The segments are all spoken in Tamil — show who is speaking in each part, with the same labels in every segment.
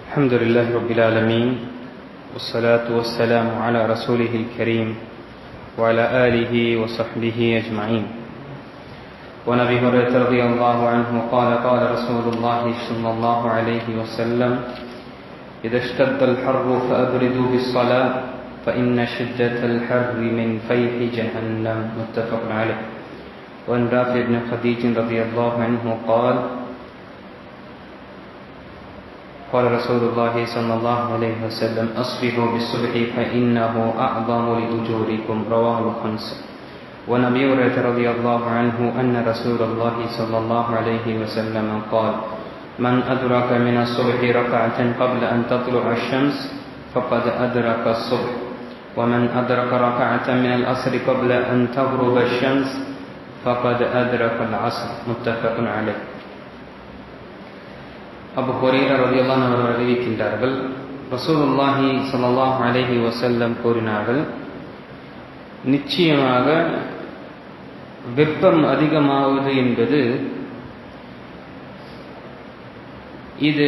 Speaker 1: الحمد لله رب العالمين والصلاة والسلام على رسوله الكريم وعلى آله وصحبه أجمعين. وعن أبي هريرة رضي الله عنه قال قال رسول الله صلى الله عليه وسلم إذا اشتد الحر فأبردوا بالصلاة فإن شدة الحر من فيح جهنم. متفق عليه. وعن رافع بن خديج رضي الله عنه قال قال رسول الله صلى الله عليه وسلم أصبحوا بالصبح فإنه أعظم لأجوركم. رواه الخمسة. وعن أبي هريرة رضي الله عنه أن رسول الله صلى الله عليه وسلم قال من أدرك من الصبح ركعة قبل أن تطلع الشمس فقد أدرك الصبح ومن أدرك ركعة من العصر قبل أن تغرب الشمس فقد أدرك العصر. متفق عليه. அபூ ஹுரைரா ரலியல்லாஹு அன்ஹு அவர்கள் அறிவிக்கின்றார்கள், ரசூலுல்லாஹி ஸல்லல்லாஹு அலைஹி வஸல்லம் கூறினார்கள், நிச்சயமாக வெப்பம் அதிகமாவது என்பது இது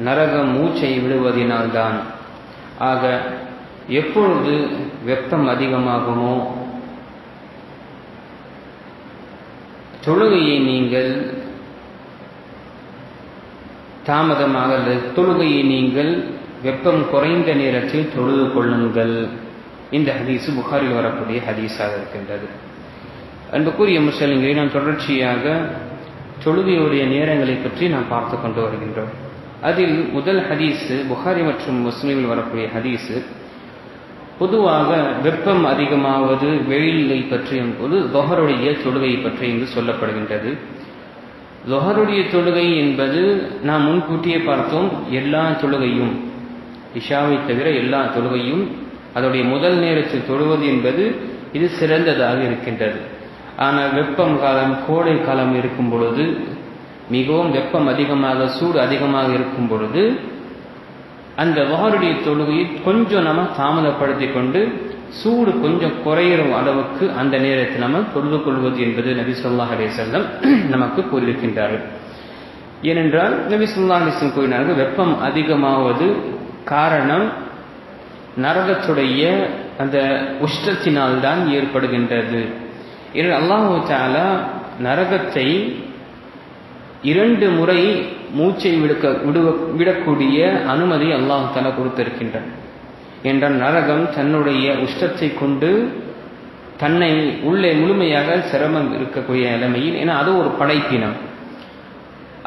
Speaker 1: நரக மூச்சை விடுவதினால்தான். ஆக எப்பொழுது வெப்பம் அதிகமாகுமோ தொழுகையை நீங்கள் தாமதமாக தொழுகையை நீங்கள் வெப்பம் குறைந்த நேரத்தில் தொழுது கொள்ளுங்கள். இந்த ஹதீஸ் புகாரில் வரக்கூடிய ஹதீஸாக இருக்கின்றது. அன்புக்குரிய முஸ்லிம்களை நாம் தொடர்ச்சியாக தொழுகையுடைய நேரங்களை பற்றி நாம் பார்த்து கொண்டு வருகின்றோம். அதில் முதல் ஹதீஸ் புகாரி மற்றும் முஸ்லிமில் வரக்கூடிய ஹதீஸ் பொதுவாக வெப்பம் அதிகமாவது வெயிலை பற்றியும் போது தொஹருடைய தொழுகை பற்றி இங்கு சொல்லப்படுகின்றது. லுஹருடைய தொழுகை என்பது நாம் முன்கூட்டியே பார்த்தோம், எல்லா தொழுகையும் இஷாவை தவிர எல்லா தொழுகையும் அதோடைய முதல் நேரத்தில் தொழுவது என்பது இது சிறந்ததாக இருக்கின்றது. ஆனால் வெப்பம் காலம் கோடை காலம் இருக்கும் பொழுது மிகவும் வெப்பம் அதிகமாக சூடு அதிகமாக இருக்கும் பொழுது அந்த லுஹருடைய தொழுகையை கொஞ்சம் நம்ம தாமதப்படுத்தி கொண்டு சூடு கொஞ்சம் குறையிற அளவுக்கு அந்த நேரத்தில் நம்ம தொழுது கொள்வது என்பது நபி ஸல்லல்லாஹு அலைஹி வஸல்லம் நமக்கு கூறியிருக்கின்றார்கள். ஏனென்றால் நபி ஸல்லல்லாஹு அலைஹி வஸல்லம் கூறினார்கள், வெப்பம் அதிகமாவது காரணம் நரகத்துடைய அந்த உஷ்ணத்தினால்தான் ஏற்படுகின்றது. ஏனென்றால் அல்லாஹு தஆலா நரகத்தை 2 முறை மூச்சை விடக்கூடிய அனுமதி அல்லாஹு தஆலா கொடுத்திருக்கின்றான். என்றால் நரகம் தன்னுடைய உஷ்டத்தை கொண்டு தன்னை உள்ளே முழுமையாக சிரமம் இருக்கக்கூடிய நிலைமையில், ஏன்னா அது ஒரு படைப்பினம்.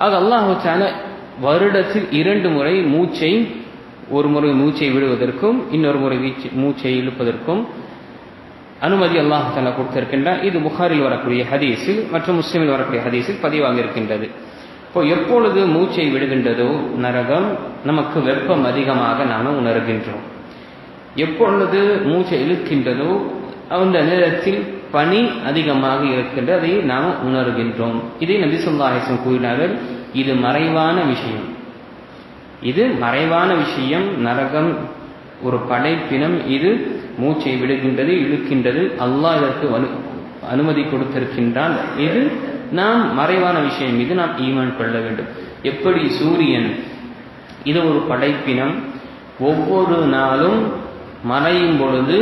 Speaker 1: அது அல்லாஹு தஆலா வருடத்தில் 2 முறை மூச்சை, ஒரு முறை மூச்சை விடுவதற்கும் இன்னொரு முறை மூச்சை இழுப்பதற்கும் அனுமதி அல்லாஹு தஆலா கொடுத்திருக்கின்றார். இது புகாரில் வரக்கூடிய ஹதீஸில் மற்றும் முஸ்லிமில் வரக்கூடிய ஹதீஸில் பதிவாக இருக்கின்றது. இப்போ எப்பொழுது மூச்சை விடுகின்றதோ நரகம் நமக்கு வெப்பம் அதிகமாக நாம் உணர்கின்றோம். எப்பொழுது மூச்சை இழுக்கின்றதோ அந்த நேரத்தில் பனி அதிகமாக இருக்கின்றது, அதை நாம் உணர்கின்றோம். இதை நபி ஸல்லல்லாஹு அலைஹி வஸல்லம் கூறினார்கள், இது மறைவான விஷயம். இது மறைவான விஷயம். நரகம் ஒரு படைப்பினம், இது மூச்சை விடுகின்றது, இழுக்கின்றது. அல்லாஹ் இதற்கு அனுமதி கொடுத்திருக்கின்றான். இது நாம் மறைவான விஷயம், இது நாம் ஈமான் கொள்ள வேண்டும். எப்படி சூரியன் இது ஒரு படைப்பினம், ஒவ்வொரு நாளும் மறையும் பொழுது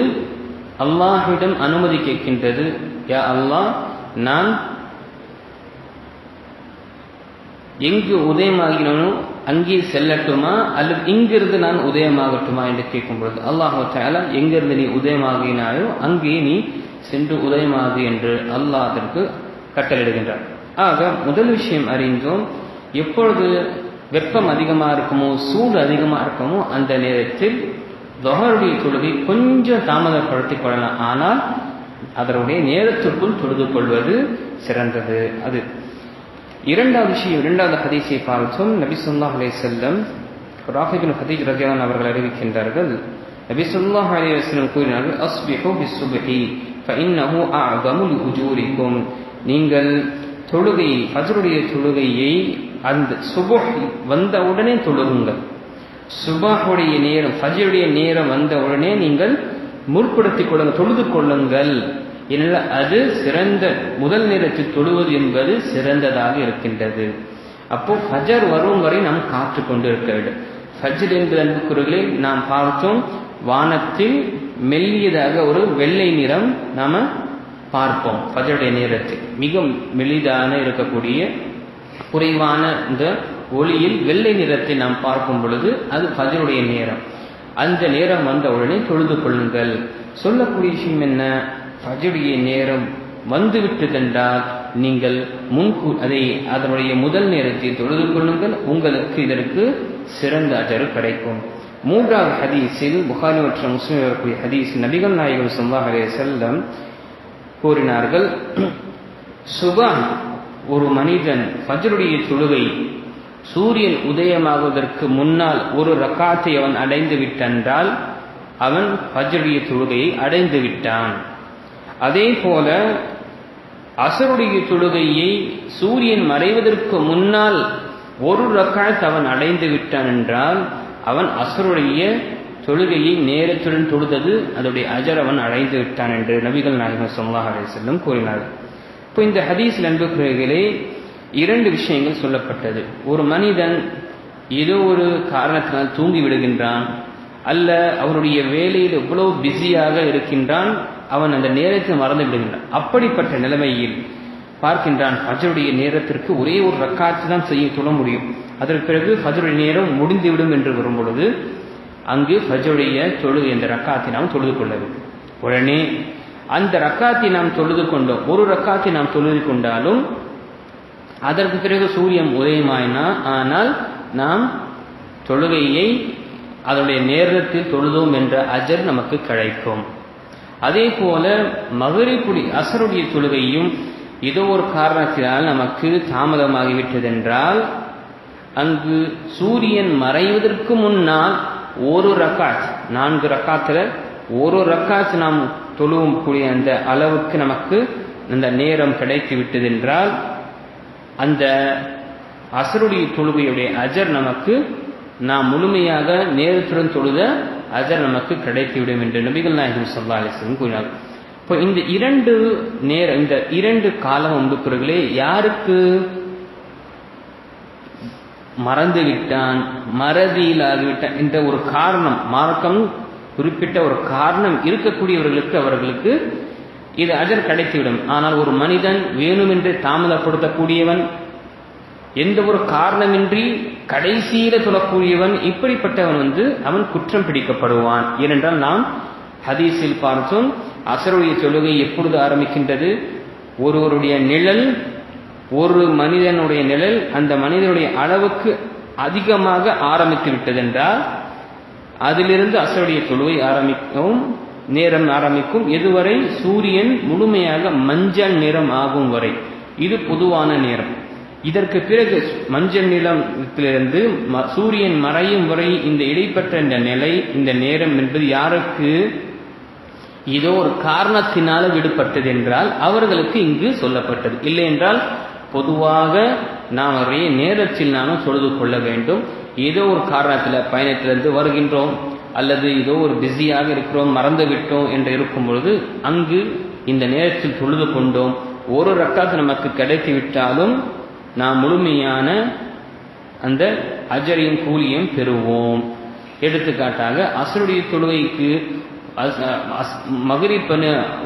Speaker 1: அல்லாஹ்விடம் அனுமதி கேட்கின்றது, யா அல்லாஹ் நான் எங்கு உதயமாகினோ அங்கே செல்லட்டுமா அல்லது இங்கிருந்து நான் உதயமாகட்டுமா என்று கேட்கும் பொழுது அல்லாஹ் தஆலா எங்கிருந்து நீ உதயமாகினாயோ அங்கே நீ சென்று உதயமாகு என்று அல்லாஹ் அதற்கு கட்டளையிடுகின்றார். ஆக முதல் விஷயம் அறிந்தோம், எப்பொழுது வெப்பம் அதிகமாக இருக்குமோ சூடு அதிகமாக இருக்குமோ அந்த நேரத்தில் லுஹருடைய தொழுகை கொஞ்சம் தாமதப்படுத்திக் கொள்ளலாம். ஆனால் அதனுடைய நேரத்திற்குள் தொழுது கொள்வது சிறந்தது. அது இரண்டாவது விஷயம். இரண்டாவது ஹதீஸை பார்த்தோம். நபி ஸல்லல்லாஹு அலைஹி வஸல்லம் ராஃபி இப்னு ஹதீஜ் ரலியல்லாஹு அன்ஹு அவர்கள் அறிவிக்கின்றார்கள், நபி ஸல்லல்லாஹு அலைஹி வஸல்லம் கூறினார்கள், அஸ்பிஹு பிஸ்ஸுப்ஹி ஃபஇன்னஹு அஅஸமு லிஉஜூரிக்கும். நீங்கள் தொழுகை ஃபஜ்ருடைய தொழுகையை அந்த சுபஹ் வந்த உடனே தொழுகுங்கள். சுபஹுடைய நேரம் ஃபஜ்ருடைய நேரம் வந்த உடனே நீங்கள் முற்படுத்திக் கொள்ளுங்கள், தொழுது கொள்ளுங்கள். அது சிறந்த முதல் நேரத்தில் தொழுவது என்பது சிறந்ததாக இருக்கின்றது. அப்போ ஃபஜர் வரும் வரை நாம் காத்து கொண்டு இருக்க வேண்டும். ஃபஜ்ர் என்பது அன்புக்குரியவர்களே நாம் பார்த்தோம், வானத்தில் மெல்லியதாக ஒரு வெள்ளை நிறம் நாம பார்ப்போம். ஃபஜருடைய நேரத்தில் மிக மெலிதான இருக்கக்கூடிய குறைவான இந்த ஒளியில் வெள்ளை நிறத்தை நாம் பார்க்கும் பொழுது அது ஃபஜருடைய நேரம். அந்த நேரம் வந்த உடனே தொழுது கொள்ளுங்கள். சொல்லக்கூடிய விஷயம் என்ன? ஃபஜருடைய நேரம் வந்துவிட்டதென்றால் நீங்கள் அதனுடைய முதல் நேரத்தை தொழுது கொள்ளுங்கள். உங்களுக்கு இதற்கு சிறந்த அஜர் கிடைக்கும். மூன்றாவது ஹதீஸில் புகாரி மற்றும் முஸ்லிம் வரக்கூடிய ஹதீஸ் நபிகள் நாயகம் ஸல்லல்லாஹு அலைஹி வஸல்லம் கூறினார்கள், சுபஹ் ஒரு மனிதன் ஃபஜ்ருடைய தொழுகை சூரியன் உதயமாகுவதற்கு முன்னால் ஒரு ரக்காத்தை அவன் அடைந்து விட்டென்றால் அவன் ஃபஜ்ருடைய தொழுகையை அடைந்து விட்டான். அதே போல அஸருடைய தொழுகையை சூரியன் மறைவதற்கு முன்னால் ஒரு ரக்காத் அவன் அடைந்து விட்டான் என்றால் அவன் அஸருடைய தொழுகையை நேரத்துடன் தொழுதது அதனுடைய அஜர் அவன் அடைந்து விட்டான் என்று நபிகள் நாயகம் ஸல்லல்லாஹு அலைஹி வஸல்லம் கூறினார்கள். இப்போ இந்த ஹதீஸில் அன்புக்குரியவர்களே இரண்டு விஷயங்கள் சொல்லப்பட்டது. ஒரு மனிதன் ஏதோ ஒரு காரணத்தினால் தூங்கி விடுகின்றான், அல்ல அவனுடைய வேலையில் எவ்வளவு பிஸியாக இருக்கின்றான், அவன் அந்த நேரத்தை மறந்து விடுகின்றான். அப்படிப்பட்ட நிலைமையில் பார்க்கின்றான் ஃபஜ்ருடைய நேரத்திற்கு ஒரே ஒரு ரக்காத்து தான் தொழ முடியும், அதற்கு பிறகு ஃபஜ்ருடைய நேரம் முடிந்துவிடும் என்று வரும் பொழுது அங்கு ஃபஜ்ருடைய தொழுகை என்ற ரக்காத்தை நாம் தொழுது கொள்ள வேண்டும். உடனே அந்த ரக்காத்தை நாம் தொழுது கொண்டோம், ஒரு ரக்காத்தை நாம் தொழுது கொண்டாலும் அதற்கு பிறகு சூரியன் ஆனால் நாம் தொழுகையை அதனுடைய நேரத்தில் தொழுதோம் என்ற அஜர் நமக்கு கிடைக்கும். அதே போல மகரிபுடைய அஸருடைய தொழுகையும் ஏதோ ஒரு காரணத்தினால் நமக்கு தாமதமாகிவிட்டதென்றால் அங்கு சூரியன் மறைவதற்கு முன்னால் ஒரு ரக்காத், 4 ரக்காத்தில் ஒரு ரக்காத் நாம் தொழுவக்கூடிய அந்த அளவுக்கு நமக்கு அந்த நேரம் கிடைத்து விட்டதென்றால் அந்த அஸருடைய தொழுகையுடைய அஜர் நமக்கு நாம் முழுமையாக நேரத்துடன் தொழுத அஜர் நமக்கு கிடைத்துவிடும் என்று நபிகள் நாயகம் ஸல்லல்லாஹு அலைஹி வஸல்லம் கூறினார்கள். இப்போ இந்த இரண்டு காலம் அன்புக்குரியவர்களே யாருக்கு மறந்துவிட்டான், மறதியில் ஆகிவிட்டான் என்ற ஒரு காரணம், மார்க்கம் குறிப்பிட்ட ஒரு காரணம் இருக்கக்கூடியவர்களுக்கு அவர்களுக்கு இது அஜர் கிடைத்துவிடும். ஆனால் ஒரு மனிதன் வேணுமென்று தாமதப்படுத்தக்கூடியவன், எந்த ஒரு காரணமின்றி கடைசியில சொல்லக்கூடியவன், இப்படிப்பட்டவன் அவன் குற்றம் பிடிக்கப்படுவான். ஏனென்றால் நாம் ஹதீஸில் பார்த்தோம், அஸருடைய தொழுகை எப்பொழுது ஆரம்பிக்கின்றது? ஒருவருடைய நிழல், ஒரு மனிதனுடைய நிழல் அந்த மனிதனுடைய அளவுக்கு அதிகமாக ஆரம்பித்து விட்டதென்றால் அதிலிருந்து அஸருடைய தொழுகை ஆரம்பிக்கவும் நேரம் ஆரம்பிக்கும். எதுவரை? சூரியன் முழுமையாக மஞ்சள் நிறம் ஆகும் வரை. இது பொதுவான நேரம். இதற்கு பிறகு மஞ்சள் நிலத்திலிருந்து சூரியன் மறையும் வரை இந்த இடைப்பட்ட இந்த நிலை, இந்த நேரம் என்பது யாருக்கு ஏதோ ஒரு காரணத்தினால விடுபட்டது என்றால் அவர்களுக்கு இங்கு சொல்லப்பட்டது. இல்லை என்றால் பொதுவாக நாம் ஒரே நேரத்தில் நானும் தொழுது கொள்ள வேண்டும். ஏதோ ஒரு காரணத்தில் பயணத்திலிருந்து வருகின்றோம் அல்லது ஏதோ ஒரு பிஸியாக இருக்கிறோம், மறந்து விட்டோம் என்று இருக்கும் பொழுது அங்கு இந்த நேரத்தில் தொழுது கொண்டோம், ஒரு ரக்காத் நமக்கு கிடைத்து விட்டாலும் நாம் முழுமையான அந்த அஜரின் கூலியும் பெறுவோம். எடுத்துக்காட்டாக அஸருடைய தொழுகைக்கு மக்ரிப்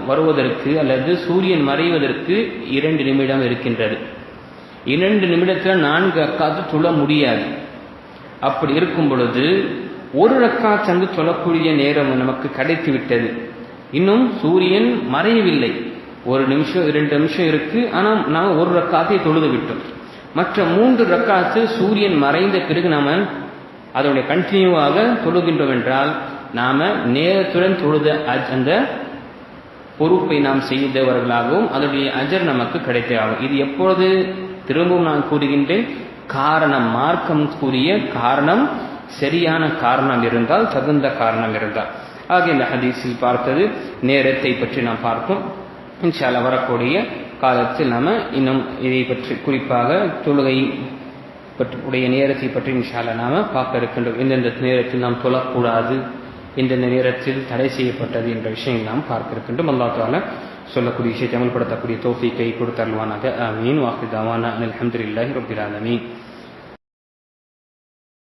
Speaker 1: வருவதற்கு அல்லது சூரியன் மறைவதற்கு 2 நிமிடம் இருக்கின்றது. 2 நிமிடத்தில் 4 ரக்காத்து தொழ முடியாது. அப்படி இருக்கும் பொழுது ஒரு ரக்காத் அங்கு தொழக்கூடிய நேரம் நமக்கு கிடைத்து விட்டது. இன்னும் சூரியன் மறையவில்லை, 1 நிமிஷம் 2 நிமிஷம் இருக்கு. ஆனால் நாம் ஒரு ரக்காத்தை தொழுது விட்டோம். மற்ற 3 ரக்காத்து சூரியன் மறைந்த பிறகு நாம அதனுடைய கண்டினியூவாக தொழுகின்றோம் என்றால் நாம நேரத்துடன் தொழுத அந்த பொறுப்பை நாம் செய்தவர்களாகவும் அதனுடைய அஜர் நமக்கு கிடைத்தே ஆகும். இது எப்பொழுது? திரும்பவும் நான் கூறுகின்றேன், காரணம், மார்க்கம் கூறிய காரணம் சரியான காரணம் இருந்தால், தகுந்த காரணம் இருந்தால். ஆக இந்த ஹதீஸில் பார்த்தது நேரத்தை பற்றி நாம் பார்ப்போம். இன்ஷா அல்லாஹ் வரக்கூடிய காலத்தில் நாம இன்னும் இதை பற்றி குறிப்பாக தொழுகை உடைய நேரத்தை பற்றி இன்ஷா அல்லாஹ் நாம பார்க்க இருக்கின்றோம். எந்தெந்த நேரத்தில் நாம் தொழக்கூடாது, எந்தெந்த நேரத்தில் தடை செய்யப்பட்டது என்ற விஷயங்கள் நாம் பார்க்க இருக்கின்றோம். அல்லாஹ் தஆலா சொல்லக்கூடிய விஷயத்தை அமல்படுத்தக்கூடிய தௌஃபீக்கை கொடுத்தருள்வானாக. ஆமீன். வாஹிர் தஅவானா அல்ஹம்துலில்லாஹி ரப்பில் ஆலமீன்.